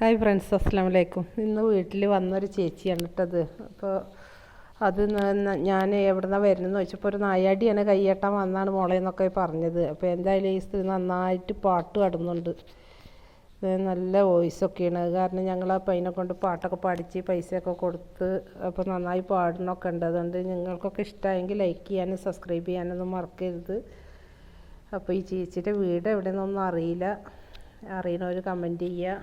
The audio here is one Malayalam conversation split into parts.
ഹായ് ഫ്രണ്ട്സ്, അസ്സലാമു അലൈക്കും. ഇന്ന് വീട്ടിൽ വന്നൊരു ചേച്ചിയാണ് ഇട്ടത്. അപ്പോൾ അത് ഞാൻ എവിടെ നിന്നാണ് വരുന്നതെന്ന് ചോദിച്ചപ്പോൾ ഒരു നായാടിയാണ് കയ്യേട്ടാൻ വന്നാണ് മോളെ എന്നൊക്കെ പറഞ്ഞത്. അപ്പോൾ എന്തായാലും ഈ സ്ത്രീ നന്നായിട്ട് പാട്ട് പാടുന്നുണ്ട്. നല്ല വോയിസൊക്കെയാണ്. അത് കാരണം ഞങ്ങളപ്പോൾ അതിനെ കൊണ്ട് പാട്ടൊക്കെ പാടിച്ച് പൈസയൊക്കെ കൊടുത്ത് അപ്പോൾ നന്നായി പാടുന്നൊക്കെ ഉണ്ട്. അതുകൊണ്ട് നിങ്ങൾക്കൊക്കെ ഇഷ്ടമായെങ്കിൽ ലൈക്ക് ചെയ്യാനും സബ്സ്ക്രൈബ് ചെയ്യാനൊന്നും മറക്കരുത്. അപ്പോൾ ഈ ചേച്ചിയുടെ വീട് എവിടെയെന്നൊന്നും അറിയില്ല, അറിയണവർ കമൻറ്റ് ചെയ്യുക.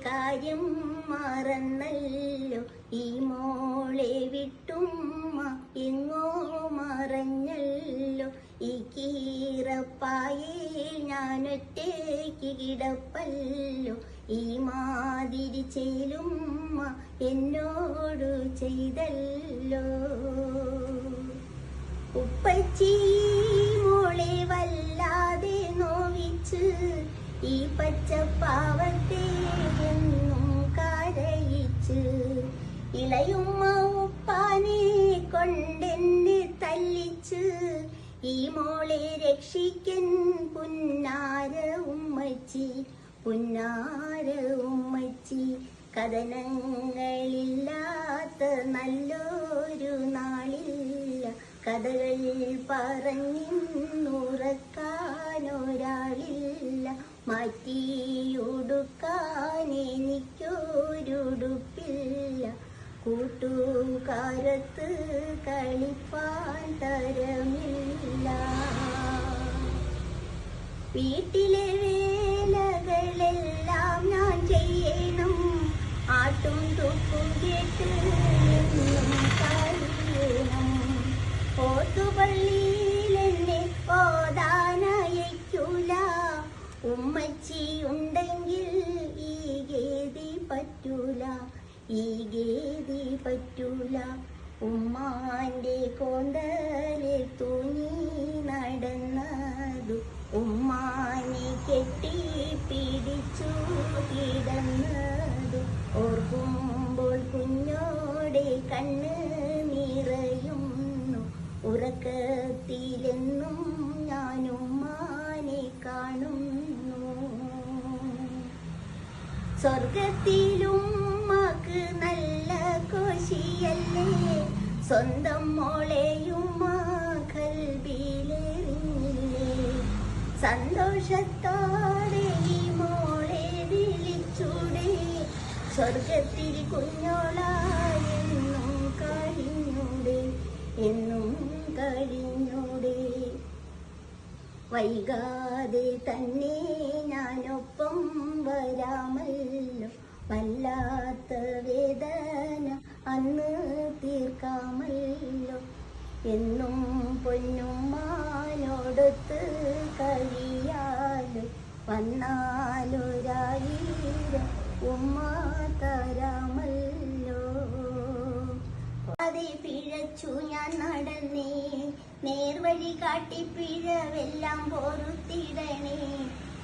കാര്യം മറന്നല്ലോ ഈ മോളെ വിട്ടുമ്മ എങ്ങോ മറഞ്ഞല്ലോ ഈ കീറപ്പായേ ഞാനൊറ്റയ്ക്ക് കിടപ്പല്ലോ ഈ മാതിരി ചെയ്ലുമ്മ എന്നോടു ചെയ്തല്ലോ ഉപ്പച്ചി മോളെ വല്ലാതെ നോവിച്ച് ഈ പച്ചപ്പാവത്തെ എന്നും കരയിച്ച് ഇളയുമ്മ ഉപ്പാനെ കൊണ്ടെന്നെ തല്ലിച്ച് ഈ മോളെ രക്ഷിക്കൻ പുന്നാര ഉമ്മച്ചി പുന്നാര ഉമ്മച്ചി. കഥനങ്ങളില്ലാത്ത നല്ലൊരു നാളില്ല, കഥകൾ പറഞ്ഞിന്നുറക്കാനൊരാളില്ല, മാറ്റിയുടുക്കാൻ എനിക്കൊരുടുപ്പില്ല, കൂട്ടുകാരത്ത് കളിപ്പാൻ തരമില്ല. വീട്ടിലെ വേലകളെല്ലാം ഞാൻ ചെയ്യണം, ആട്ടും തുപ്പും കേട്ട് എന്നും കഴിയണം, ഓത്തുപള്ളിയിലെന്നെ ഓതാനയക്കൂല, ഉമ്മച്ചി ഉണ്ടെങ്കിൽ ഈ ഗേദി പറ്റൂല, ഈ ഗേദി പറ്റൂല. ഉമ്മാന്റെ കോന്തലെ തൂങ്ങി നടന്നതു, ഉമ്മാനെ കെട്ടി പിടിച്ചു കിടന്നതു ഓർക്കുമ്പോൾ കുഞ്ഞോടെ കണ്ണ് നിറയുന്നു, ഉറക്കത്തിലെന്നും ഞാനുമ്മാനെ കാണുന്നു. സ്വർഗത്തിലുമ്മക്ക് നല്ല കോശിയല്ലേ, സ്വന്തം മോളെയുമ്മ കൽബിലെറിഞ്ഞില്ലേ, സന്തോഷത്തോടെ ഈ മോളെ വിളിച്ചൂടെ, സ്വർഗത്തിൽ കുഞ്ഞോളായെന്നും കഴിഞ്ഞൂടെ, എന്നും കഴിഞ്ഞൂടെ. വൈകാതെ തന്നെ ഞാനൊപ്പം വരാമല്ലോ, വല്ലാത്ത വേദന അന്ന് തീർക്കാമല്ലോ, എന്നും പൊന്നുമ്മാനോടൊത്ത് കഴിയാലോ, വന്നാലൊരായിരം ഉമ്മ തരാമല്ലോ. അതെ പിഴച്ചു ഞാൻ നടന്നേ, നേർവഴി കാട്ടി പിഴവെല്ലാം പൊറുത്തിടണേ,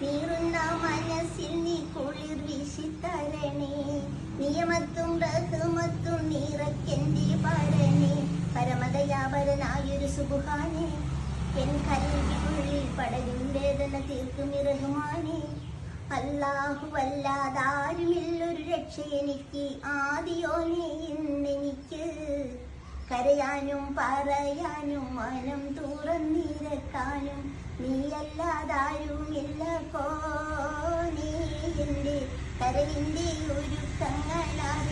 നീറുന്ന മനസ്സിൽ നീ കുളിർ വീശിത്തരണേ, നിയമത്തും റഹ്മത്തും നിറയ്ക്കെന്റെ ഭരണേ, പരമദയാപരനായൊരു സുബ്ഹാനേ, എൻ കൽവിനുള്ളിൽ പടരും വേദന തീർക്കും റഹ്മാനേ. അല്ലാഹു വല്ലാതാരുമില്ലൊരു രക്ഷ എനിക്ക്, ആദിയോനെ ഇന്നെനിക്ക് കരയാനും പറയാനും മനം തുറന്നിരക്കാനും, നീയല്ലാതാരുമില്ല കോനേ, എൻ്റെ കരവിൻ്റെ ഒരുക്കങ്ങളാതെ